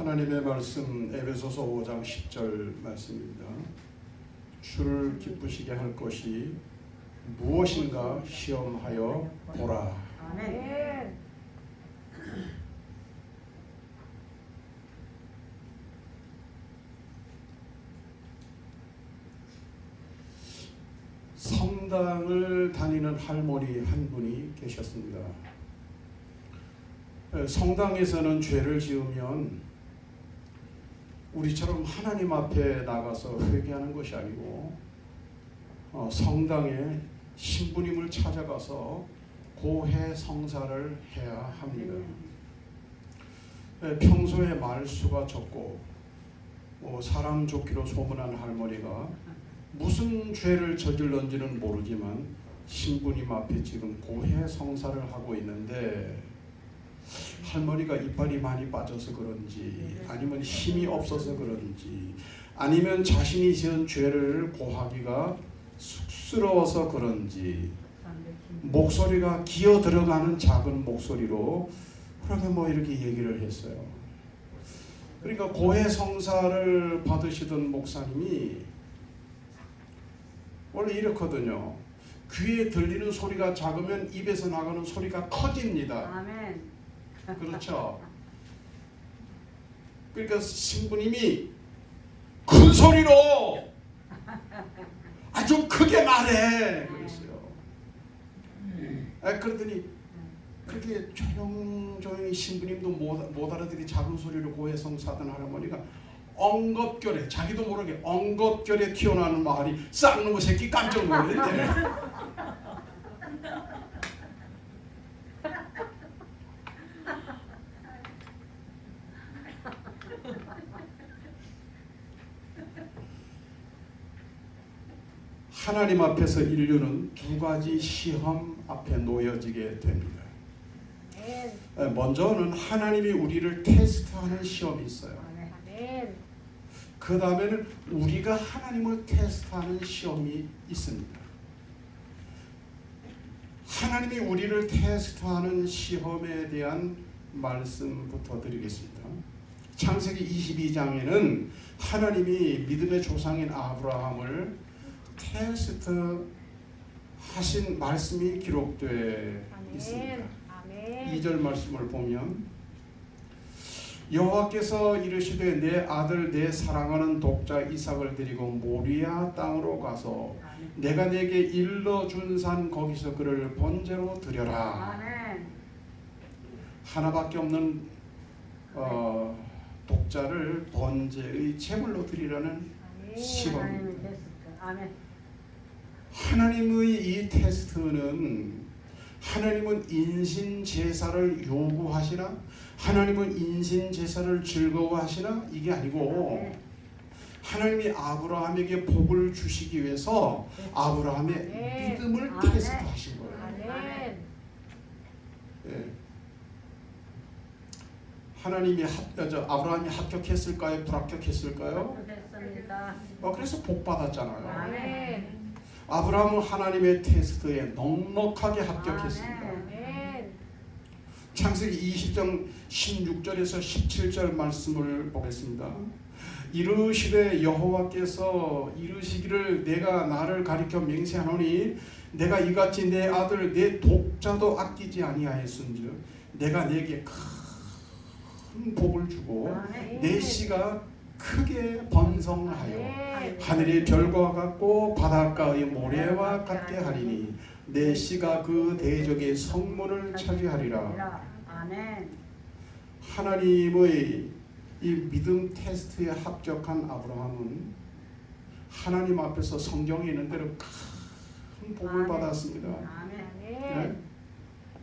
하나님의 말씀 에베소서 5장 10절 말씀입니다. 주를 기쁘시게 할 것이 무엇인가 시험하여 보라. 아멘. 성당을 다니는 할머니 한 분이 계셨습니다. 성당에서는 죄를 지으면 우리처럼 하나님 앞에 나가서 회개하는 것이 아니고 성당에 신부님을 찾아가서 고해 성사를 해야 합니다. 평소에 말수가 적고 사람 좋기로 소문난 할머니가 무슨 죄를 저질렀는지는 모르지만 신부님 앞에 지금 고해 성사를 하고 있는데 할머니가 이빨이 많이 빠져서 그런지 아니면 힘이 없어서 그런지 아니면 자신이 지은 죄를 고하기가 쑥스러워서 그런지 목소리가 기어 들어가는 작은 목소리로 그렇게 이렇게 얘기를 했어요. 그러니까 고해 성사를 받으시던 목사님이 원래 이렇거든요. 귀에 들리는 소리가 작으면 입에서 나가는 소리가 커집니다. 아멘. 그렇죠. 그러니까 신부님이 큰 소리로 아주 크게 말해 그랬어요. 그랬더니 그렇게 조용히 신부님도 못 알아들이 작은 소리로 고해성사하던 할머니가 엉겁결에 자기도 모르게 엉겁결에 튀어나오는 말이 쌍놈의 새끼 깜짝 놀랐대. 하나님 앞에서 인류는 두 가지 시험 앞에 놓여지게 됩니다. 먼저는 하나님이 우리를 테스트하는 시험이 있어요. 그 다음에는 우리가 하나님을 테스트하는 시험이 있습니다. 하나님이 우리를 테스트하는 시험에 대한 말씀부터 드리겠습니다. 창세기 22장에는 하나님이 믿음의 조상인 아브라함을 테스트 하신 말씀이 기록되어 있습니다. 2절 말씀을 보면 여호와께서 이르시되 내 아들 내 사랑하는 독자 이삭을 데리고 모리아 땅으로 가서 내가 내게 일러준 산 거기서 그를 번제로 드려라. 하나밖에 없는 독자를 번제의 제물로 드리라는 시험입니다. 하나님의 이 테스트는 하나님은 인신 제사를 요구하시나 하나님은 인신 제사를 즐거워하시나 이게 아니고 하나님이 아브라함에게 복을 주시기 위해서 아브라함의 믿음을 테스트하신 거예요. 하나님이 아브라함이 합격했을까요? 불합격했을까요? 그래서 복 받았잖아요. 아브라함은 하나님의 테스트에 넉넉하게 합격했습니다. 창세기 20장 16절에서 17절 말씀을 보겠습니다. 이르시되 여호와께서 이르시기를 내가 나를 가리켜 맹세하노니 내가 이같이 내 아들 내 독자도 아끼지 아니하였은즉 내가 내게 큰 복을 주고 내 씨가 크게 번성하여 하늘의 별과 같고 바닷가의 모래와 같게 하리니 내 씨가 그 대적의 성문을 차지하리라. 하나님의 이 믿음 테스트에 합격한 아브라함은 하나님 앞에서 성경에 있는 대로 큰 복을 받았습니다. 네?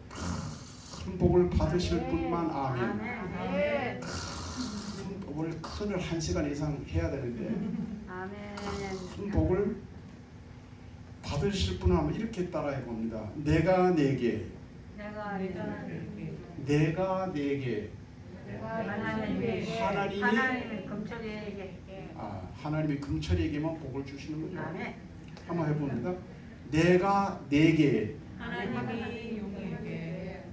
큰 복을 받으실 분만 아멘. 큰 복을 큰을 1시간 이상 해야 되는데 큰 복을 받으실 분은 이렇게 따라해 봅니다. 내가 내게 하나님이 금철이에게만 복을 주시는군요. 한번 해봅니다. 내가 내게 하나님이 용에게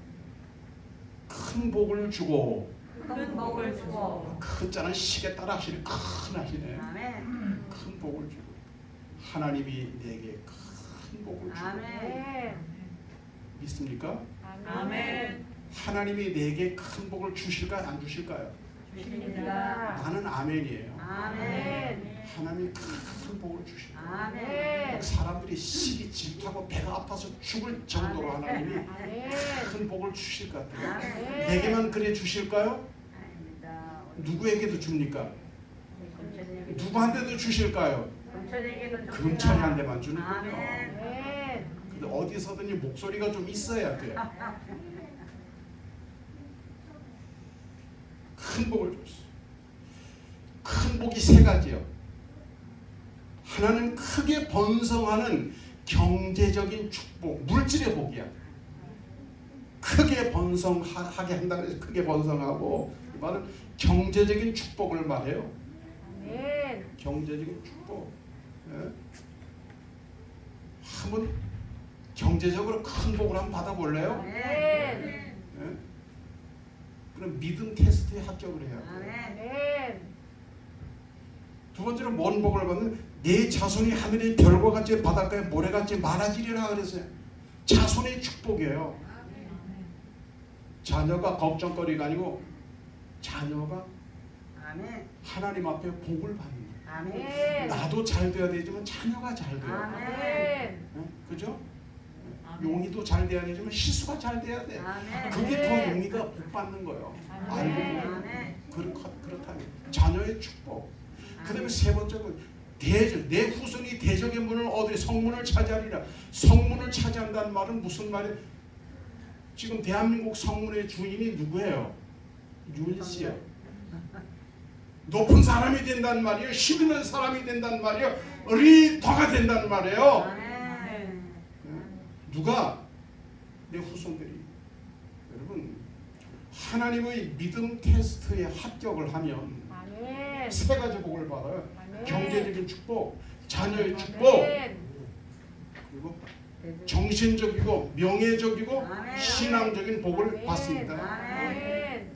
큰 복을 주고 큰 복을 주고. 큰 자는 시계 따라 하시네. 큰 하시네. 아멘. 큰 복을 주고 하나님이 내게 큰 복을 주고 아멘. 믿습니까? 아멘. 하나님이 내게 큰 복을 주실까요? 안 주실까요? 주십니다. 나는 아멘이에요. 아멘. 하나님이 큰 복을 주십니다. 아멘. 사람들이 시기 질투하고 배가 아파서 죽을 정도로 하나님이 아멘. 큰 복을 주실 것 같아요. 아멘. 내게만 그래 주실까요? 아닙니다. 누구에게도 줍니까? 금천에게도 누구한테도 주실까요? 금천에게도 금천이한테만 주는 아멘. 거예요. 아멘. 근데 어디서든지 목소리가 좀 있어야 돼요. 큰 복을 줬어요. 큰 복이 세 가지요. 하나는 크게 번성하는 경제적인 축복, 물질의 복이야. 크게 번성하게 한다고 해서 크게 번성하고, 이 말은 경제적인 축복을 말해요. 아멘. 경제적인 축복. 예? 한번 경제적으로 큰 복을 한번 받아볼래요? 아멘. 예? 그럼 믿음 테스트에 합격을 해야 돼요. 아멘. 아멘. 두 번째로 뭔 복을 받는? 내 자손이 하늘의 별과 같이 바닷가에 모래같이 많아지리라 그랬어요. 자손의 축복이에요. 자녀가 걱정거리가 아니고 자녀가 아멘. 하나님 앞에 복을 받는 거예요. 아멘. 나도 잘 돼야 되지만 자녀가 잘 돼요. 아멘. 아멘. 네? 그죠? 용이도 잘 돼야 되지만 희수가 잘 돼야 돼. 아멘. 그게 더 용이가 복 받는 거예요. 알고 보면 아멘. 그렇다면 자녀의 축복. 그다음에 세 번째는 대적. 내 후손이 대적의 문을 얻으리 성문을 차지하리라. 성문을 차지한다는 말은 무슨 말이에요? 지금 대한민국 성문의 주인이 누구예요? 윤 씨요. 높은 사람이 된다는 말이에요. 힘 있는 사람이 된다는 말이에요. 리더가 된다는 말이에요. 아멘. 누가? 내 후손들이. 여러분, 하나님의 믿음 테스트에 합격을 하면 아멘. 세 가지 복을 받아요. 아멘. 경제적인 축복, 자녀의 축복, 아멘. 그리고 정신적이고 명예적이고 아멘. 신앙적인 복을 아멘. 받습니다. 아멘.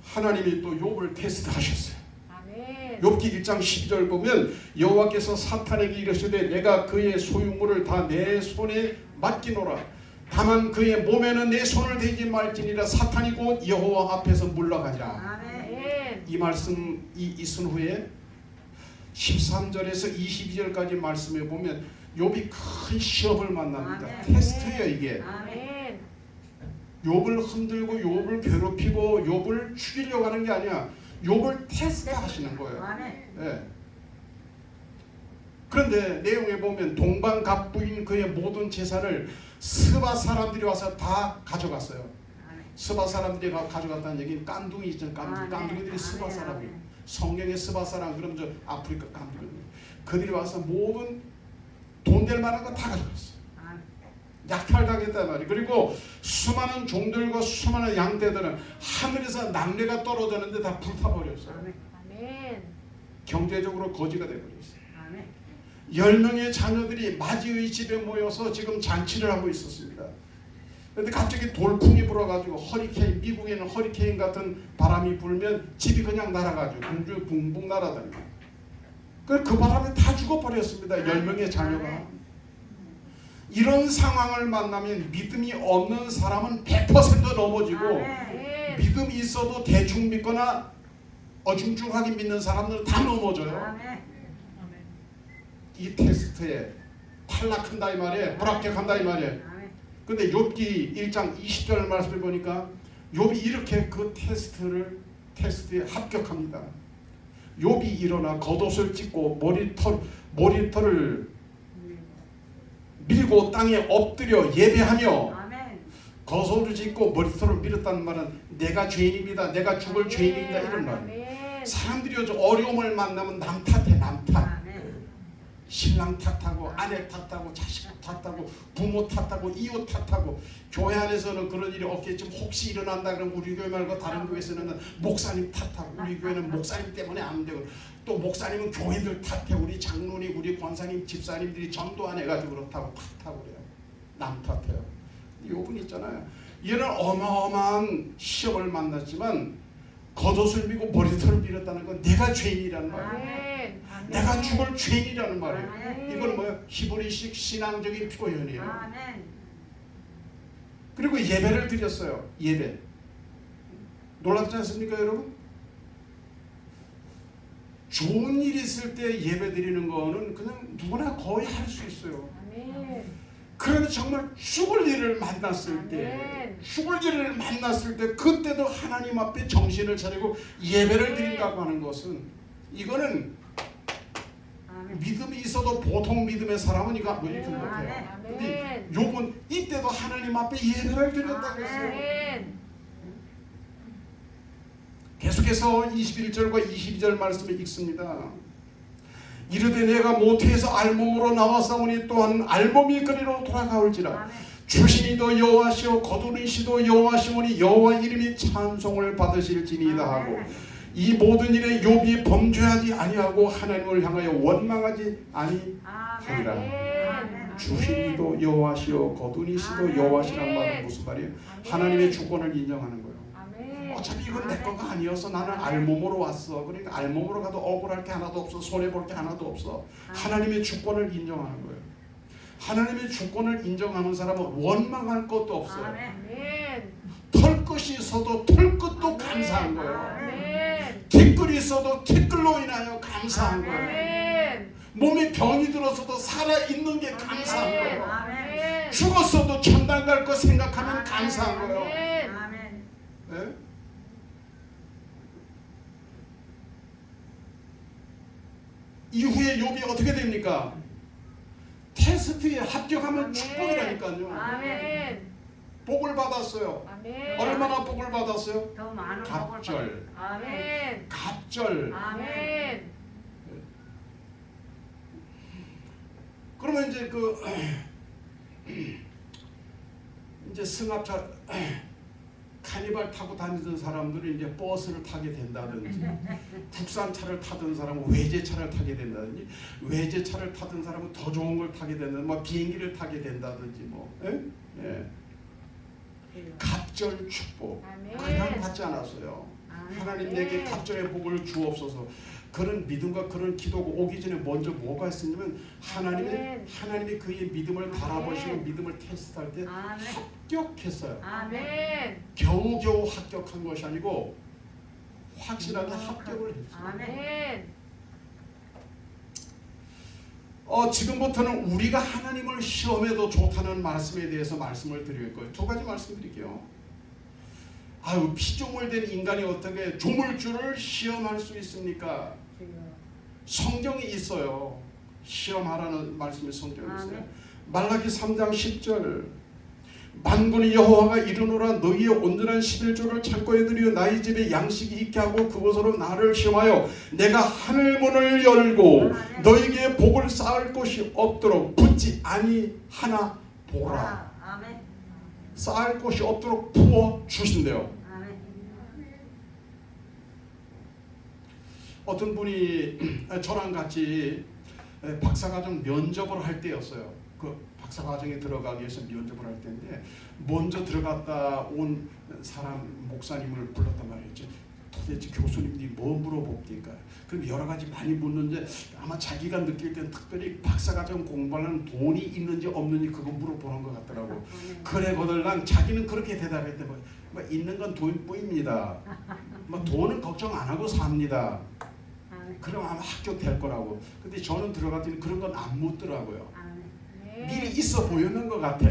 하나님이 또 욥을 테스트하셨어요. 아멘. 욥기 1장 12절 보면 여호와께서 사탄에게 이르시되 내가 그의 소유물을 다 내 손에 맡기노라. 다만 그의 몸에는 내 손을 대지 말지니라. 사탄이 곧 여호와 앞에서 물러가니라. 아멘. 이 말씀 있은 후에 13절에서 22절까지 말씀해 보면 욥이 큰 시험을 만납니다. 아멘. 테스트예요 이게. 아멘. 욥을 흔들고 욥을 괴롭히고 욥을 죽이려고 하는 게 아니야. 욥을 테스트하시는 거예요. 아멘. 예. 그런데 내용에 보면 동방갑부인 그의 모든 재산을 스바 사람들이 와서 다 가져갔어요. 아멘. 스바 사람들이 가져갔다는 얘기는 깐둥이 있잖아요. 깐둥이. 깐둥이들이 스바 사람이에요. 성경의 스바 사람 그러면 저 아프리카 깐둥이. 그들이 와서 모든 돈 될 만한 거 다 가져갔어요. 약탈당했단 말이에요. 그리고 수많은 종들과 수많은 양떼들은 하늘에서 낙뢰가 떨어졌는데 다 불타버렸어요. 아멘. 아멘. 경제적으로 거지가 돼버렸어요. 아멘. 10명의 자녀들이 마지의 집에 모여서 지금 잔치를 하고 있었습니다. 그런데 갑자기 돌풍이 불어가지고 허리케인, 미국에는 허리케인 같은 바람이 불면 집이 그냥 날아가지고 공중에 붕붕 날아다니고 그 바람에 다 죽어버렸습니다. 10명의 자녀가. 이런 상황을 만나면 믿음이 없는 사람은 100% 넘어지고 아멘. 믿음이 있어도 대충 믿거나 어중중하게 믿는 사람들은 다 넘어져요. 아멘. 이 테스트에 탈락한다 이 말이에요. 불합격한다 이 말이에요. 아멘. 근데 욥기 1장 20절 말씀을 보니까 욥이 이렇게 그 테스트에 합격합니다. 욥이 일어나 겉옷을 찢고 머리털을 밀고 땅에 엎드려 예배하며 아멘. 겉옷을 찢고 머리털을 밀었다는 말은 내가 죄인입니다. 내가 죽을 죄인입니다. 이런 말. 아멘. 사람들이 요즘 어려움을 만나면 남 탓해. 남 탓. 아멘. 신랑 탓하고 아내 탓하고 자식 탓하고 부모 탓하고 이웃 탓하고 교회 안에서는 그런 일이 없겠지만 혹시 일어난다 그러면 우리 교회 말고 다른 교회에서는 목사님 탓하고 우리 교회는 목사님 때문에 안 되고 또 목사님은 교회들 탓해 우리 장로님 우리 권사님 집사님들이 전도 안 해가지고 그렇다고 탓하고 그래요. 남 탓해요. 욥은 있잖아요. 얘는 어마어마한 시험을 만났지만 겉옷을 미고 머리털을 밀었다는 건 내가 죄인이라는 말이에요. 아멘. 내가 죽을 죄인이라는 말이에요. 아멘. 이건 뭐야? 히브리식 신앙적인 표현이에요. 아멘. 그리고 예배를 드렸어요. 예배. 놀랍지 않습니까, 여러분? 좋은 일 있을 때 예배 드리는 거는 그냥 누구나 거의 할 수 있어요. 아멘. 그런데 정말 죽을 일을 만났을 때, 아멘. 죽을 일을 만났을 때 그때도 하나님 앞에 정신을 차리고 예배를 드린다고 하는 것은 이거는 아멘. 믿음이 있어도 보통 믿음의 사람은 이거 뭐 이렇게 못해요. 아멘. 근데 욥은 이때도 하나님 앞에 예배를 드렸다고 했어요. 아멘. 계속해서 21절과 22절 말씀을 읽습니다. 이르되 내가 모태에서 알몸으로 나왔사오니 또한 알몸이 그리로 돌아가올지라. 아멘. 주신이도 여호와시오 거두리시도 여호와시오니 여호와 이름이 찬송을 받으실지니이다 하고 이 모든 일에 욥이 범죄하지 아니하고 하나님을 향하여 원망하지 아니하니라. 아멘. 주신이도 여호와시오 거두리시도 여호와시란 말은 무슨 말이에요? 하나님의 주권을 인정하는 거예요. 아멘. 어차피 이건 내 거가 아니어서 나는 알몸으로 왔어. 그러니까 알몸으로 가도 억울할 게 하나도 없어. 손해볼 게 하나도 없어. 하나님의 주권을 인정하는 거예요. 하나님의 주권을 인정하는 사람은 원망할 것도 없어요. 아멘. 아멘. 털 것이 있어도 털 것도 감사한 거예요. 아멘. 티끌이 있어도 티끌로 인하여 감사한 거예요. 아멘. 몸에 병이 들어서도 살아있는 게 감사한 거예요. 아멘. 죽었어도 천당 갈 거 생각하면 감사한 거예요. 아멘. 아멘. 네? 이후에 욥이 어떻게 됩니까? 테스트에 합격하면 아멘. 축복이라니까요. 아멘. 복을 받았어요. 아멘. 얼마나 복을 받았어요? 더 많은 복을 갑절. 받- 아멘. 아멘. 갑절. 아멘. 그러면 이제 그 이제 승합차 카니발 타고 다니던 사람들이 이제 버스를 타게 된다든지 국산차를 타던 사람은 외제차를 타게 된다든지 외제차를 타던 사람은 더 좋은 걸 타게 된다든지 뭐 비행기를 타게 된다든지 뭐 예? 예. 갑절 축복 아멘. 그냥 받지 않았어요. 아멘. 하나님 내게 갑절의 복을 주옵소서. 그런 믿음과 그런 기도가 오기 전에 먼저 뭐가 있었냐면 하나님이 그의 믿음을 바라보시고 아멘. 믿음을 테스트할 때 아멘. 합격했어요. 아멘. 겨우겨우 합격한 것이 아니고 확실하게 합격을 했어요. 아멘. 지금부터는 우리가 하나님을 시험해도 좋다는 말씀에 대해서 말씀을 드릴 거예요. 두 가지 말씀드릴게요. 아유, 피조물된 인간이 어떻게 조물주를 시험할 수 있습니까? 성경이 있어요. 시험하라는 말씀이 성경에 있어요. 아멘. 말라기 3장 10절 만군의 여호와가 이르노라 너희의 온전한 11조를 창고에 들여 나의 집에 양식이 있게 하고 그곳으로 나를 시험하여 내가 하늘문을 열고 아멘. 너희에게 복을 쌓을 곳이 없도록 붙지 아니하나 보라. 아멘. 쌓을 곳이 없도록 부어 주신대요. 아멘. 어떤 분이 저랑 같이 박사과정 면접을 할 때였어요. 그 박사과정에 들어가기 위해서 면접을 할 때인데 먼저 들어갔다 온 사람 목사님을 불렀단 말이죠. 도대체 교수님들이 뭐 물어봅니까? 그럼 여러 가지 많이 묻는데 아마 자기가 느낄 땐 특별히 박사과정 공부하는 돈이 있는지 없는지 그거 물어보는 것 같더라고. 그래거들랑 자기는 그렇게 대답했대. 뭐 있는 건 돈뿐입니다. 뭐 돈은 걱정 안 하고 삽니다. 아멘. 그럼 아마 합격될 거라고. 근데 저는 들어갔더니 그런 건 안 묻더라고요. 아멘. 미리 있어 보이는 것 같아.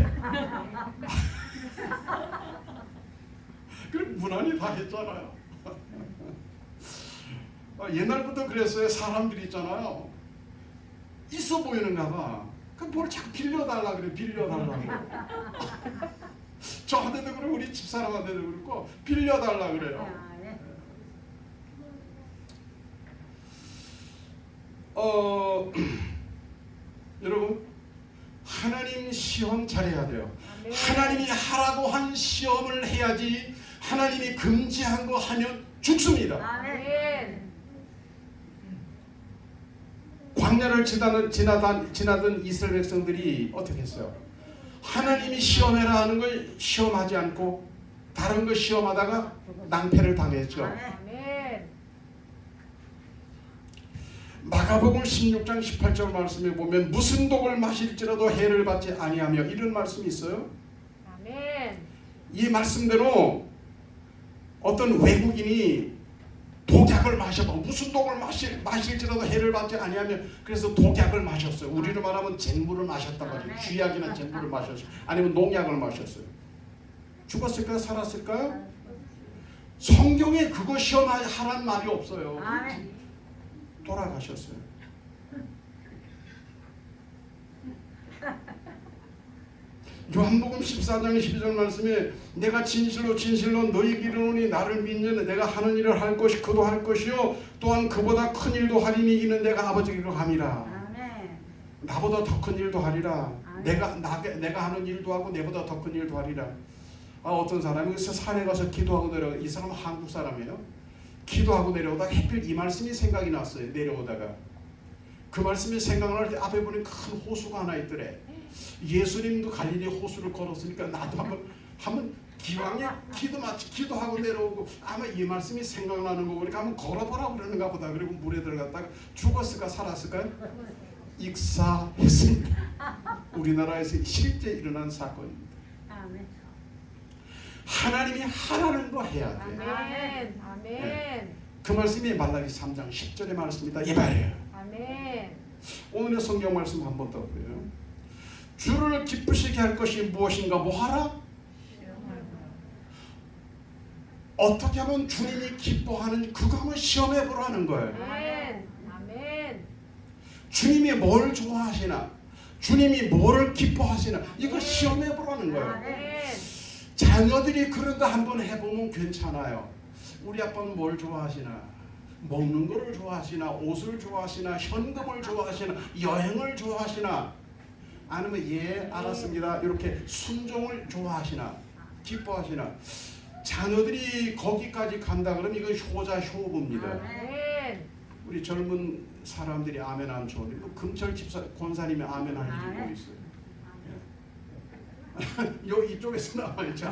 그럼 무난히 다 했잖아요. 옛날부터 그랬어요. 사람들이 있잖아요. 있어 보이는가 봐. 그럼 뭘 자꾸 빌려달라 그래. 빌려달라고. 저한테도 그러고 우리 집사람한테도 그렇고 빌려달라 그래요. 아멘. 여러분 하나님 시험 잘해야 돼요. 아멘. 하나님이 하라고 한 시험을 해야지 하나님이 금지한 거 하면 죽습니다. 아멘. 광야를 지나던 이스라엘 백성들이 어떻게 했어요? 하나님이 시험해라 하는 걸 시험하지 않고 다른 거 시험하다가 낭패를 당했죠. 아멘. 마가복음 16장 18절 말씀에 보면 무슨 독을 마실지라도 해를 받지 아니하며 이런 말씀이 있어요. 아멘. 이 말씀대로 어떤 외국인이 독약을 마셔봐. 무슨 독을 마실지라도 해를 받지 아니하며 그래서 독약을 마셨어요. 우리로 말하면 잿물을 마셨단 말이에요. 쥐약이나 잿물을 마셨어요. 아니면 농약을 마셨어요. 죽었을까요? 살았을까요? 성경에 그거 시험하란 말이 없어요. 돌아가셨어요. 요한복음 14장 12절 말씀에 내가 진실로 진실로 너희에게 이르노니 나를 믿는 내가 하는 일을 할 것이 그도 할 것이요 또한 그보다 큰 일도 하리니 이는 내가 아버지께로 함이라. 나보다 더 큰 일도 하리라. 내가 하는 일도 하고 내보다 더 큰 일도 하리라. 어떤 사람이 그래서 산에 가서 기도하고 내려가. 이 사람은 한국 사람이에요. 기도하고 내려오다가 하필 이 말씀이 생각이 났어요. 내려오다가 그 말씀이 생각날 때 앞에 보니 큰 호수가 하나 있더래. 예수님도 갈릴리 호수를 걸었으니까 나도 한번 기왕에 기도하고 내려오고 아마 이 말씀이 생각나는 거 보니까 한번 걸어보라 그러는가 보다. 그리고 물에 들어갔다가 죽었을까 살았을까요? 익사했습니다. 우리나라에서 실제 일어난 사건입니다. 하나님이 하라는 거 해야 돼요. 아멘. 아멘. 그 말씀이 말라기 3장 10절의 말씀이다 이 말이에요. 아멘. 오늘의 성경 말씀 한 번 더 보여요. 주를 기쁘시게 할 것이 무엇인가 뭐하라? 어떻게 하면 주님이 기뻐하는지 그거 한번 시험해 보라는 거예요. 아멘. 아멘. 주님이 뭘 좋아하시나? 주님이 뭐를 기뻐하시나? 이거 시험해 보라는 거예요. 아멘. 자녀들이 그런 거 한번 해보면 괜찮아요. 우리 아빠는 뭘 좋아하시나? 먹는 거를 좋아하시나? 옷을 좋아하시나? 현금을 좋아하시나? 여행을 좋아하시나? 아니면 예 알았습니다 이렇게 순종을 좋아하시나? 기뻐하시나? 자녀들이 거기까지 간다 그러면 이건 효자 효부입니다. 아멘. 우리 젊은 사람들이 아멘 안 좋은데 금철 집사 권사님이 아멘 하는 게 있어요. 요 이쪽에서 나와있죠.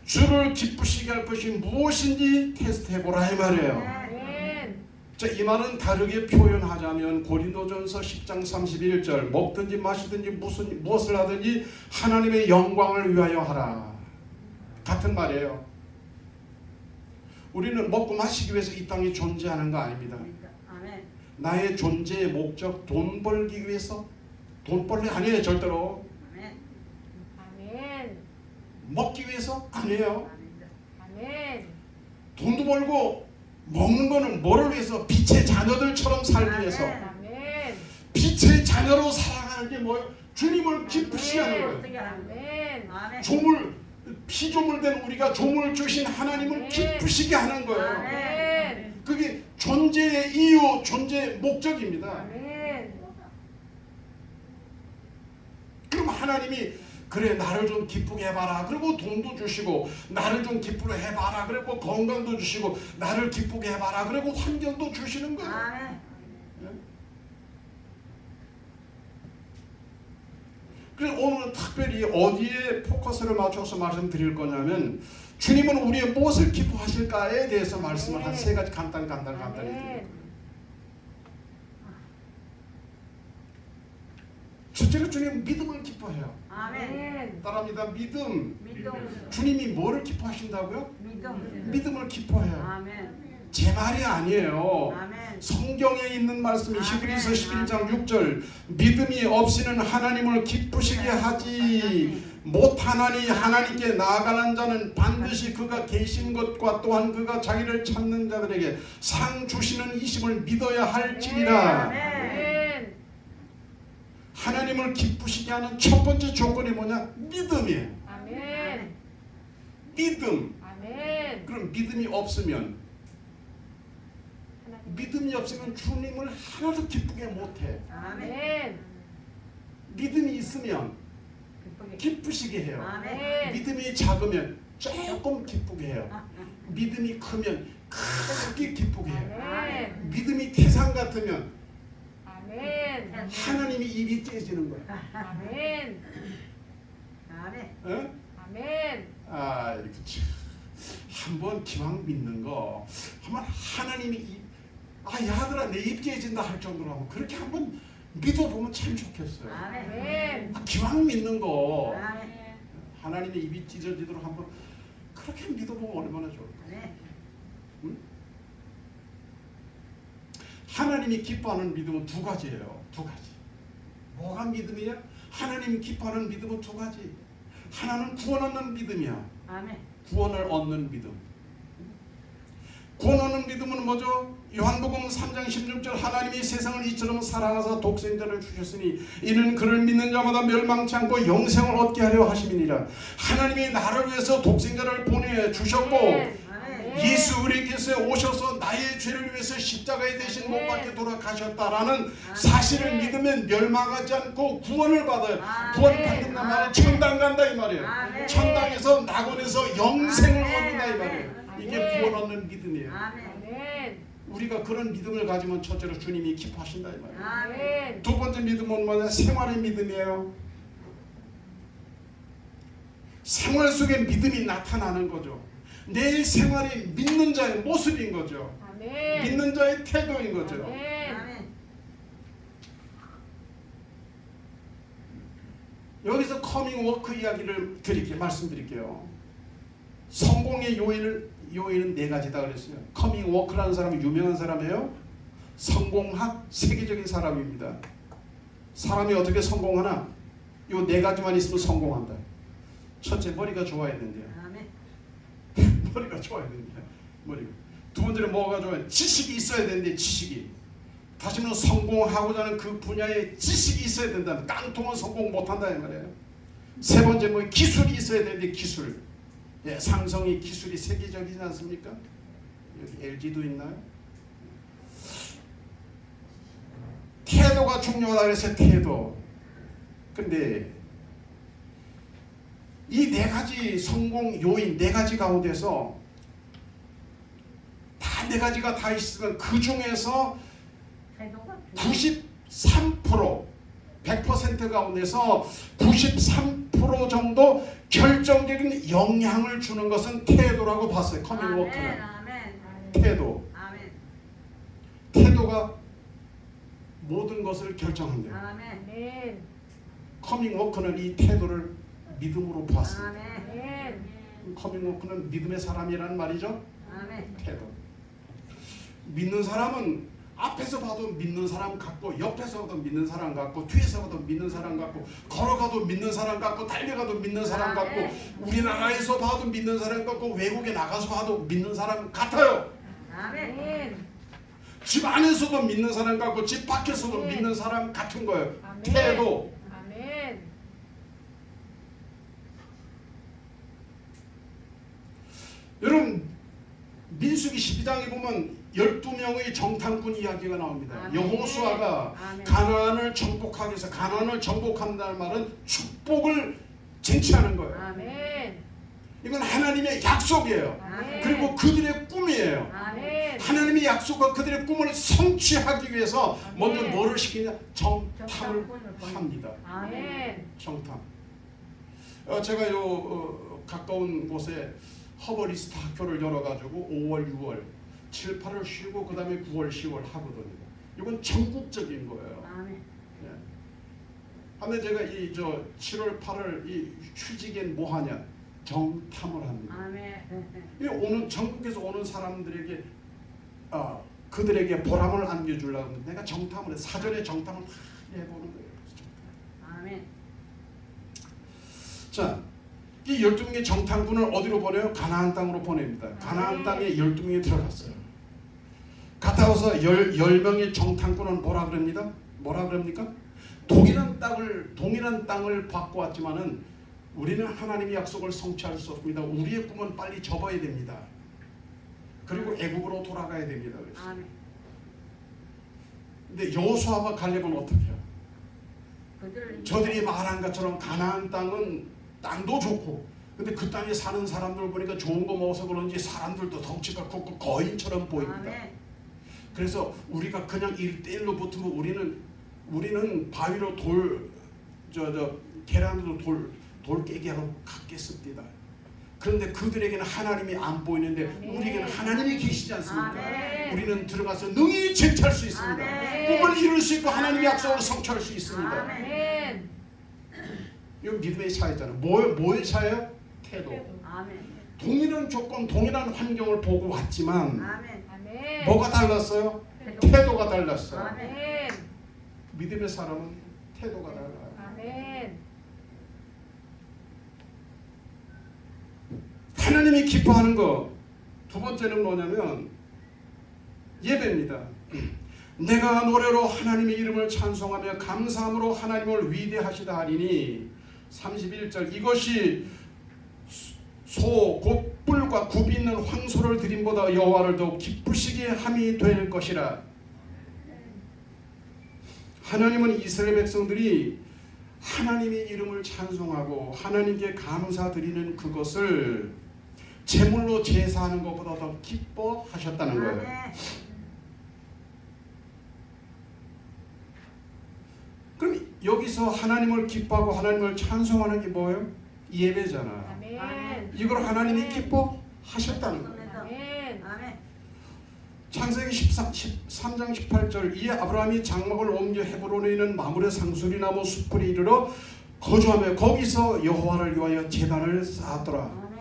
주를 기쁘시게 할 것이 무엇인지 테스트해보라 이 말이에요. 아멘. 자, 이 말은 다르게 표현하자면 고린도전서 10장 31절 먹든지 마시든지 무엇을 하든지 하나님의 영광을 위하여 하라. 같은 말이에요. 우리는 먹고 마시기 위해서 이 땅에 존재하는 거 아닙니다. 나의 존재의 목적 돈 벌기 위해서 돈 벌기 아니에요. 절대로 아멘. 먹기 위해서 아니에요. 아멘. 돈도 벌고 먹는 거는 뭐를 위해서? 빛의 자녀들처럼 살기 위해서. 아멘. 빛의 자녀로 살아가는 게 뭐예요? 주님을 기쁘시게 하는 거예요. 아멘. 피조물 된 우리가 조물 주신 하나님을 기쁘시게 하는 거예요. 아멘. 그게 존재의 이유, 존재의 목적입니다. 아멘. 그럼 하나님이 그래 나를 좀 기쁘게 해봐라. 그리고 돈도 주시고 나를 좀 기쁘게 해봐라. 그리고 건강도 주시고 나를 기쁘게 해봐라. 그리고 환경도 주시는 거예요. 그래서 오늘은 특별히 어디에 포커스를 맞춰서 말씀드릴 거냐면 주님은 우리의 무엇을 기뻐하실까에 대해서 말씀을 한 세 가지 간단히 드립니다. 첫째로 주님은 믿음을 기뻐해요. 아멘. 따라합니다. 믿음. 주님이 뭐를 기뻐하신다고요? 믿음을 기뻐해요. 제 말이 아니에요. 성경에 있는 말씀이 히브리서 11장 6절 믿음이 없이는 하나님을 기쁘시게 하지 못하나니 하나님께 나아가는 자는 반드시 그가 계신 것과 또한 그가 자기를 찾는 자들에게 상 주시는 이심을 믿어야 할지니라. 아멘. 하나님을 기쁘시게 하는 첫 번째 조건이 뭐냐? 믿음이에요. 아멘. 믿음. 아멘. 그럼 믿음이 없으면 주님을 하나도 기쁘게 못해. 아멘. 믿음이 있으면 기쁘시게 해요. 아멘. 믿음이 작으면 조금 기쁘게 해요. 믿음이 크면 크게 기쁘게 해요. 아멘. 믿음이 태산 같으면 아멘. 하나님이 입이 떼지는 거야. 아멘. 아멘. 어? 아멘. 아, 이거 참. 한번 기왕 믿는 거 한번 하나님이 야들아 내 입 떼진다 할 정도로 한번 그렇게 한번 믿어보면 참 좋겠어요. 아멘. 기왕 믿는 거 아멘. 하나님의 입이 찢어지도록 한번 그렇게 믿어보면 얼마나 좋을까. 아멘. 응? 하나님이 기뻐하는 믿음은 두 가지예요. 두 가지. 뭐가 믿음이냐? 하나님이 기뻐하는 믿음은 두 가지. 하나는 구원 얻는 믿음이야. 아멘. 구원을 얻는 믿음. 구원 얻는 믿음은 뭐죠? 요한복음 3장 16절 하나님이 세상을 이처럼 사랑하사 독생자를 주셨으니 이는 그를 믿는 자마다 멸망치 않고 영생을 얻게 하려 하심이니라. 하나님이 나를 위해서 독생자를 보내주셨고 아멘. 예수 우리께서 오셔서 나의 죄를 위해서 십자가에 대신 못 박혀 돌아가셨다라는 사실을 믿으면 멸망하지 않고 구원을 받아요. 구원 받는단 말은 천당 간다 이 말이에요. 천당에서 낙원에서 영생을 얻는다 이 말이에요. 이게 구원 얻는 믿음이에요. 아멘. 우리가 그런 믿음을 가지면 첫째로 주님이 기뻐하신다 이 말이에요. 아멘. 두 번째 믿음은 뭐냐? 생활의 믿음이에요. 생활 속에 믿음이 나타나는 거죠. 내 생활이 믿는 자의 모습인 거죠. 아멘. 믿는 자의 태도인 거죠. 아멘. 아멘. 여기서 커밍 워크 이야기를 말씀드릴게요. 성공의 요인은 네 가지다 그랬어요. 커밍 워크라는 사람은 유명한 사람이에요. 성공학 세계적인 사람입니다. 사람이 어떻게 성공하나? 요 네 가지만 있으면 성공한다. 첫째, 머리가 좋아야 된대요. 아멘. 머리가 좋아야 된대요. 머리가. 두 번째는 뭐가 좋아요? 지식이 있어야 되는데 지식이. 다시 말해 성공하고자 하는 그 분야에 지식이 있어야 된다. 깡통은 성공 못한다 이 말이에요. 세 번째 뭐 기술이 있어야 되는데 기술. 예, 삼성이 기술이 세계적이지 않습니까? 여기 LG도 있나요? 태도가 중요하다 그래서 태도. 근데 이 네 가지 성공 요인 네 가지 가운데서 다 네 가지가 다 있으면 그 중에서 태도가 93% 100% 가운데서 93% 정도 결정적인 영향을 주는 것은 태도라고 봤어요. 커밍 워크는 아멘. 태도. 아멘. 태도가 모든 것을 결정한대요. 아멘. 아멘. 커밍 워크는 이 태도를 믿음으로 보았습니다. 아멘. 커밍 워크는 믿음의 사람이라는 말이죠. 아멘. 태도. 믿는 사람은 앞에서 봐도 믿는 사람 같고 옆에서 봐도 믿는 사람 같고 뒤에서 봐도 믿는 사람 같고 걸어가도 믿는 사람 같고 달려가도 믿는 사람 같고 우리나라에서 봐도 믿는 사람 같고 외국에 나가서 봐도 믿는 사람 같아요. 아멘. 아멘. 집 안에서도 믿는 사람 같고 집 밖에서도 네. 믿는 사람 같은 거예요. 아멘. 태도. 아멘. 여러분 민수기 12장에 보면 12명의 정탐꾼 이야기가 나옵니다. 아멘. 여호수아가 아멘. 가나안을 정복하기 위해서 가나안을 정복한다는 말은 축복을 쟁취하는 거예요. 아멘. 이건 하나님의 약속이에요. 아멘. 그리고 그들의 꿈이에요. 아멘. 하나님의 약속과 그들의 꿈을 성취하기 위해서 먼저 아멘. 뭐를 시키냐? 정탐을 정탐꾼을 합니다. 아멘. 정탐. 제가 가까운 곳에 허버리스트 학교를 열어가지고 5월, 6월, 7, 8월 쉬고 그 다음에 9월, 10월 하거든요. 이건 전국적인 거예요. 아멘. 예. 근데 제가 7월, 8월 이 휴직엔 뭐 하냐? 정탐을 합니다. 아멘. 이 전국에서 오는 사람들에게 그들에게 보람을 안겨주려고 하는데 내가 정탐을 해 사전에 정탐을 다 해보는 거예요. 아멘. 자, 이 12명의 정탐꾼을 어디로 보내요? 가나안 땅으로 보냅니다. 가나안 땅에 12명이 들어갔어요. 갔다 와서 10명의 정탐꾼은 뭐라 그럽니다? 뭐라 그럽니까? 동일한 땅을 받고 왔지만은 우리는 하나님의 약속을 성취할 수 없습니다. 우리의 꿈은 빨리 접어야 됩니다. 그리고 애국으로 돌아가야 됩니다. 그랬어요. 아멘. 근데 여호수아와 갈렙은 어떻게 해요? 저들이 말한 것처럼 가나안 땅도 좋고 근데 그 땅에 사는 사람들 보니까 좋은 거 먹어서 그런지 사람들도 덩치가 컸고 거인처럼 보입니다. 아멘. 그래서 우리가 그냥 1대1로 붙으면 우리는 우리는 바위로 계란으로 돌 깨게 하고 갔겠습니다. 그런데 그들에게는 하나님이 안 보이는데 우리에게는 하나님이 계시지 않습니까? 아멘. 우리는 들어가서 능히 쟁취할 수 있습니다. 아멘. 꿈을 이룰 수 있고 하나님의 약속을 성취할 수 있습니다. 아멘. 이 믿음의 차이잖아요. 뭐의 차이예요? 태도. 아멘. 동일한 조건, 동일한 환경을 보고 왔지만 아멘. 아멘. 뭐가 달랐어요? 태도가 달랐어요. 아멘. 믿음의 사람은 태도가 달라요. 아멘. 하나님이 기뻐하는 거 두 번째는 뭐냐면 예배입니다. 내가 노래로 하나님의 이름을 찬송하며 감사함으로 하나님을 위대하시다 하리니 31절 이것이 소 곧 뿔과 굽이 있는 황소를 드림보다 여호와를 더욱 기쁘시게 함이 될 것이라. 하나님은 이스라엘 백성들이 하나님의 이름을 찬송하고 하나님께 감사드리는 그것을 제물로 제사하는 것보다 더 기뻐하셨다는 거예요. 아멘. 그럼 여기서 하나님을 기뻐하고 하나님을 찬송하는 게 뭐예요? 예배잖아요. 아멘. 이걸 하나님이 기뻐하셨다는 거예요. 아멘. 아멘. 창세기 13장 18절 이에 아브라함이 장막을 옮겨 헤브론에 있는 마므레 상수리 나무 숲을 이르러 거주하며 거기서 여호와를 위하여 제단을 쌓았더라. 아멘.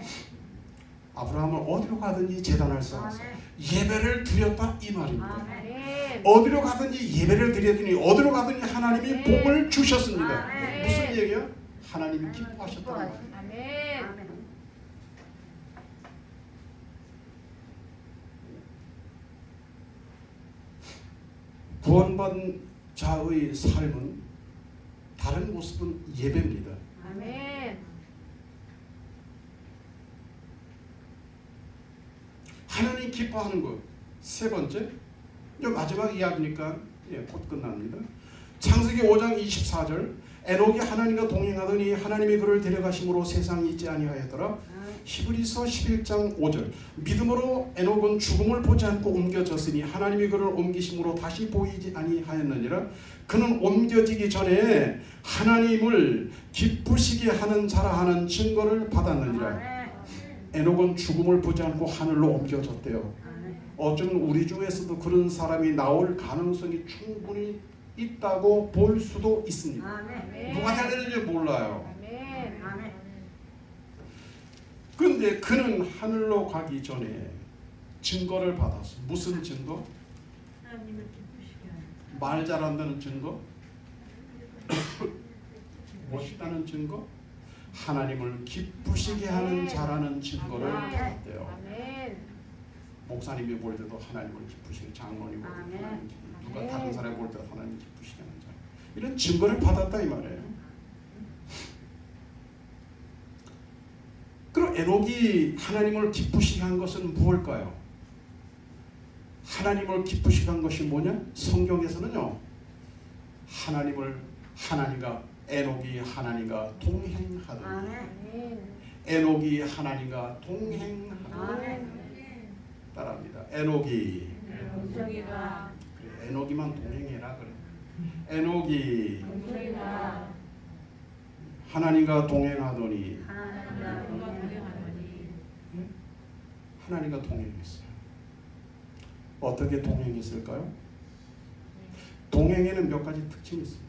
아브라함은 어디로 가든지 제단을 쌓았어. 아멘. 예배를 드렸다 이 말입니다. 아멘. 어디로 가든지 예배를 드렸더니 어디로 가든지 하나님이 복을 주셨습니다. 아멘. 무슨 얘기야? 하나님이 기뻐하셨다는 거예요. 아멘. 아멘. 구원받은 자의 삶은 다른 모습은 예배입니다. 아멘. 하나님 기뻐하는 것. 세 번째, 이제 마지막 이야기니까 곧 끝납니다. 창세기 5장 24절 에녹이 하나님과 동행하더니 하나님이 그를 데려가심으로 세상이 있지 아니하였더라. 히브리서 11장 5절 믿음으로 에녹은 죽음을 보지 않고 옮겨졌으니 하나님이 그를 옮기심으로 다시 보이지 아니하였느니라. 그는 옮겨지기 전에 하나님을 기쁘시게 하는 자라 하는 증거를 받았느니라. 아멘. 에녹은 죽음을 보지 않고 하늘로 옮겨졌대요. 아멘. 어쩌면 우리 중에서도 그런 사람이 나올 가능성이 충분히 있다고 볼 수도 있습니다. 아멘. 누가 되는지 몰라요. 아멘. 아멘. 그런데 그는 하늘로 가기 전에 증거를 받았어. 무슨 증거? 하나님을 기쁘시게 하는. 말 잘한다는 증거? 멋있다는 증거? 하나님을 기쁘시게 하는 자라는 증거를 받았대요. 아멘. 목사님이 볼 때도 하나님을 기쁘시게, 장로님이 볼 때도 하나님 기쁘시게, 누가 다른 사람이 볼 때도 하나님 기쁘시게 하는 자, 이런 증거를 받았다 이 말이에요. 그럼 에녹이 하나님을 기쁘시게 한 것은 무엇일까요? 하나님을 기쁘시게 한 것이 뭐냐? 성경에서는요, 하나님과 에녹이 하나님과 동행하더니, 아멘. 에녹이 하나님과 동행하더니, 아멘. 따라합니다. 에녹이, 동성이가 그래, 에녹이만 동행해라 그래. 에녹이 동성이가 하나님과 동행하더니 하나님과 동행했어요. 어떻게 동행했을까요? 동행에는 몇 가지 특징이 있습니다.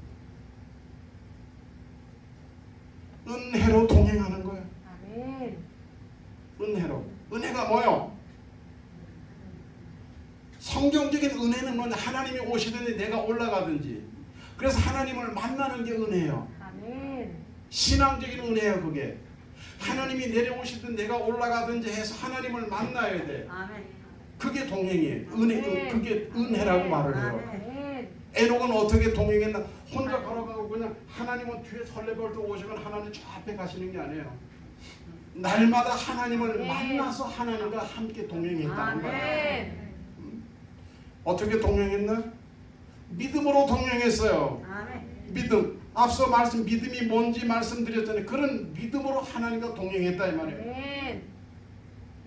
은혜로 동행하는 거예요. 아멘. 은혜로. 은혜가 뭐요? 성경적인 은혜는 뭐냐? 하나님이 오시든지 내가 올라가든지. 그래서 하나님을 만나는 게 은혜예요. 아멘. 신앙적인 은혜예요, 그게. 하나님이 내려오시든 내가 올라가든지 해서 하나님을 만나야 돼. 아멘. 그게 동행이에요. 그게 은혜라고 말을 해요. 아멘. 에녹은 어떻게 동행했나? 혼자 걸어가고 그냥 하나님은 뒤에 설레벌떡 오시면 하나님 저 앞에 가시는 게 아니에요. 날마다 하나님을 만나서 하나님과 함께 동행했다는 거예요. 아멘. 어떻게 동행했나? 믿음으로 동행했어요. 아멘. 믿음. 앞서 믿음이 뭔지 말씀드렸잖아요. 그런 믿음으로 하나님과 동행했다 이 말이에요. 아멘.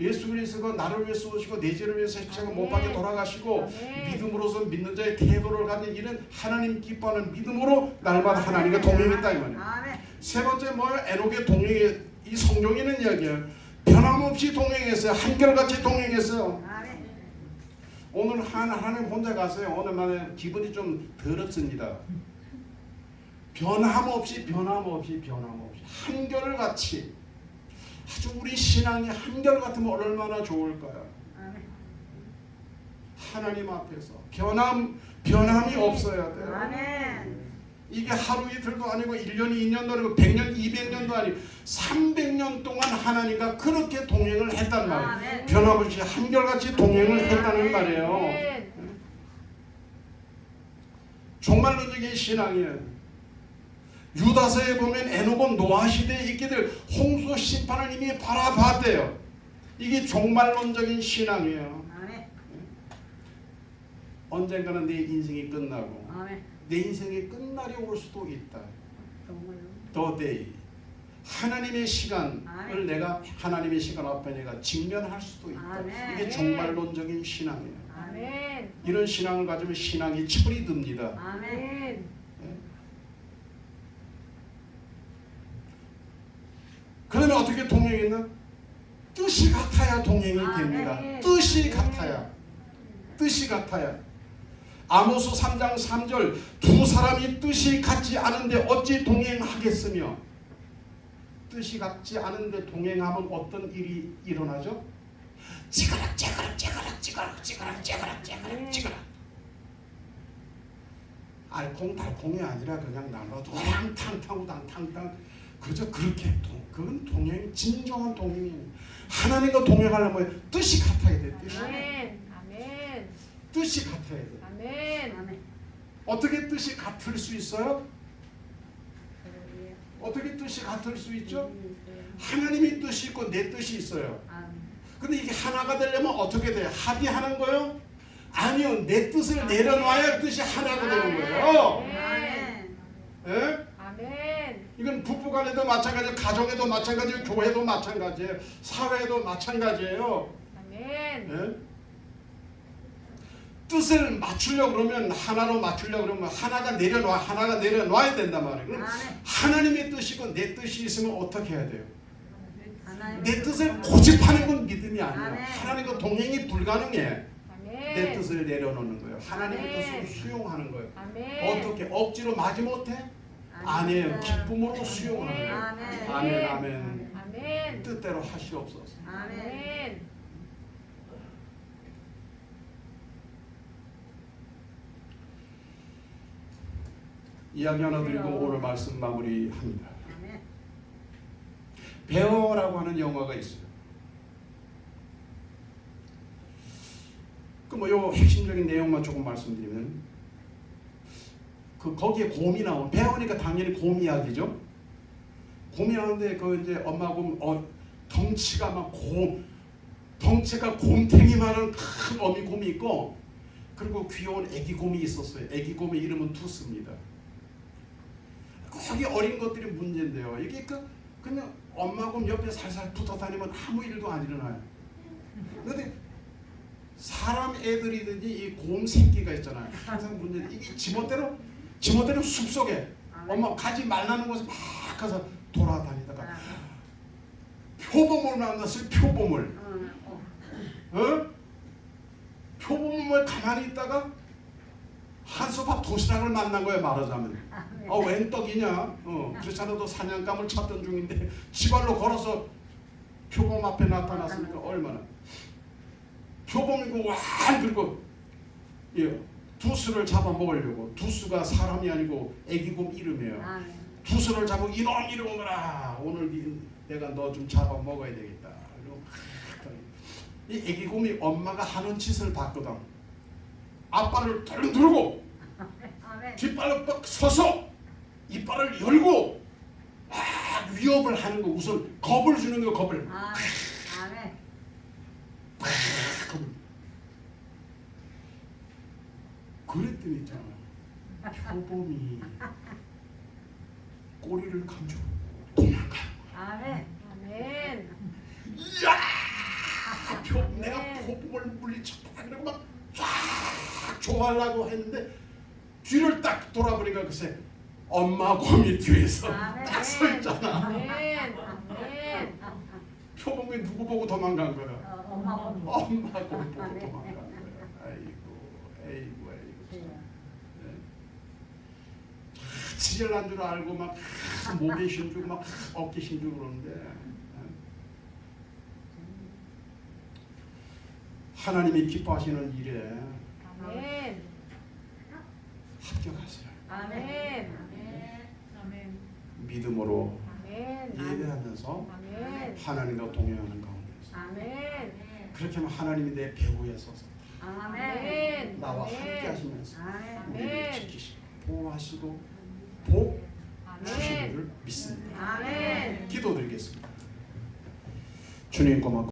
예수 그리스도가 나를 위해서 오시고 내 죄를 위해서 십자가 못 아멘. 박혀 돌아가시고 아멘. 믿음으로서 믿는 자의 태도를 가진 이는 하나님 기뻐하는 믿음으로 날마다 하나님과 동행했다 이 말이에요. 아멘. 세 번째 뭐예요? 에녹의 동행이 이 성경에는 이야기예요. 변함없이 동행했어요. 한결같이 동행했어요. 아멘. 오늘 하나님 혼자 가세요. 오늘 나는 기분이 좀 더럽습니다. 변함없이 한결같이 아주 우리 신앙이 한결같으면 얼마나 좋을까요? 아멘. 하나님 앞에서 변함이 없어야 돼요. 아멘. 이게 하루 이틀도 아니고 1년, 2년도 아니고 100년, 200년도 아니고 300년 동안 하나님과 그렇게 동행을 했단 말이에요. 아멘. 변함없이 한결같이 동행을 했다는 말이에요. 아멘. 종말론적인 신앙이에요. 유다서에 보면 에녹은 노아 시대에 있기를 홍수 심판을 이미 바라봤대요. 이게 종말론적인 신앙이에요. 아멘. 언젠가는 내 인생이 끝나고 아멘. 내 인생이 끝날이 올 수도 있다. 정말로. The day. 하나님의 시간을 아멘. 내가 하나님의 시간 앞에 내가 직면할 수도 있다. 아멘. 이게 종말론적인 신앙이에요. 아멘. 이런 신앙을 가지면 신앙이 철이 듭니다. 아멘. 아멘. 그러면 어떻게 동행했나? 뜻이 같아야 동행이 아멘. 됩니다. 뜻이 같아야. 뜻이 같아야. 아모스 3장 3절 두 사람이 뜻이 같지 않은데 어찌 동행하겠으며 뜻이 같지 않은데 동행하면 어떤 일이 일어나죠? 찌그락 알콩달콩이 아니라 그냥 나눠도 우당탕탕 우당탕탕 그저 그렇게 그건 동행 진정한 동행이에요. 하나님과 동행하려면 뜻이 같아야 돼. 뜻이. 아멘. 아멘. 뜻이 같아야 돼. 아멘. 아멘. 어떻게 뜻이 같을 수 있어요? 어떻게 뜻이 같을 수 있죠? 하나님의 뜻이 있고 내 뜻이 있어요. 아멘. 근데 이게 하나가 되려면 어떻게 돼요? 합의하는 거요? 아니요. 내 뜻을 내려놔야 뜻이 하나가 되는 거예요. 아멘. 예? 아멘. 이건 부부간에도 마찬가지예요. 가정에도 마찬가지예요. 교회도 마찬가지예요. 사회도 마찬가지예요. 아멘. 예? 뜻을 맞추려고 그러면 하나로 맞추려고 그러면 하나가 내려놔야 된단 말이에요. 그럼 아멘. 하나님의 뜻이고 내 뜻이 있으면 어떻게 해야 돼요? 하나님. 내 뜻을 고집하는 건 믿음이 아니에요. 아멘. 하나님과 동행이 불가능해. 아멘. 내 뜻을 내려놓는 거예요. 하나님의 아멘. 뜻을 수용하는 거예요. 아멘. 어떻게 억지로 마지못해? 아니에요. 기쁨으로 수용하는 거예요. 아멘. 아멘 아멘. 아멘. 뜻대로 하시옵소서. 아멘. 아멘. 이야기 하나 드리고 오늘 말씀 마무리합니다. 아멘. 베어라고 하는 영화가 있어요. 그 뭐 요 핵심적인 내용만 조금 말씀드리면 거기에 곰이 나오고 베어니까 당연히 곰 이야기죠. 곰이 나오는데 그 이제 엄마 곰 덩치가 덩치가 곰탱이만한 큰 어미 곰이 있고 그리고 귀여운 애기 곰이 있었어요. 애기 곰의 이름은 투스입니다. 거기 어린 것들이 문제인데요. 이게 그냥 엄마 곰 옆에 살살 붙어 다니면 아무 일도 안 일어나요. 그런데 사람 애들이든지 이 곰 새끼가 있잖아요. 항상 문제. 이게 지멋대로 숲속에 엄마 가지 말라는 곳에 막 가서 돌아다니다가 표범을 만났어요. 표범을. 표범을 가만히 있다가 한솥밥 도시락을 만난 거예요. 말하자면. 웬 떡이냐? 그렇잖아도 사냥감을 찾던 중인데 지발로 걸어서 표범 앞에 나타났으니까 얼마나. 표범이고 와 그리고 두수를 잡아먹으려고. 두수가 사람이 아니고 애기곰 이름이에요. 두수를 잡고 이놈 오너라. 오늘 내가 너 좀 잡아먹어야 되겠다. 그리고 이 애기곰이 엄마가 하는 짓을 봤거든. 앞발을 덜 들고 뒷발로 뻑 서서 이빨을 열고 막 위협을 하는 거. 우선 겁을 주는 거. 겁을. 아멘. 그랬더니 있잖아. 표범이 꼬리를 감추고 도망가. 아멘. 아멘. 이야! 물리쳤다 그러고 막 쫙 좋아하려고 했는데 뒤를 딱 돌아보니까 글쎄 엄마 곰이 뒤에서 아멘. 딱 서 있잖아. 아멘. 아멘. 표범이 누구 보고 도망간 거야? 엄마 곰. 엄마 곰 보고 아멘. 도망간 거야. 아이고. 지혈난 줄 알고 막 목에 힘주고 막 어깨 힘주고 그러는데 하나님이 기뻐하시는 일에 아멘. 합격하세요. 아멘. 아멘. 믿음으로 아멘. 예배하면서 아멘. 하나님과 동행하는 가운데서 아멘. 그렇게 하면 하나님이 내 배후에 서서 아멘. 나와 아멘. 함께 하시면서 아멘. 우리를 지키시고 보호하시고 복 주시는 아멘. 줄 믿습니다. 아멘. 기도드리겠습니다. 주님 고맙고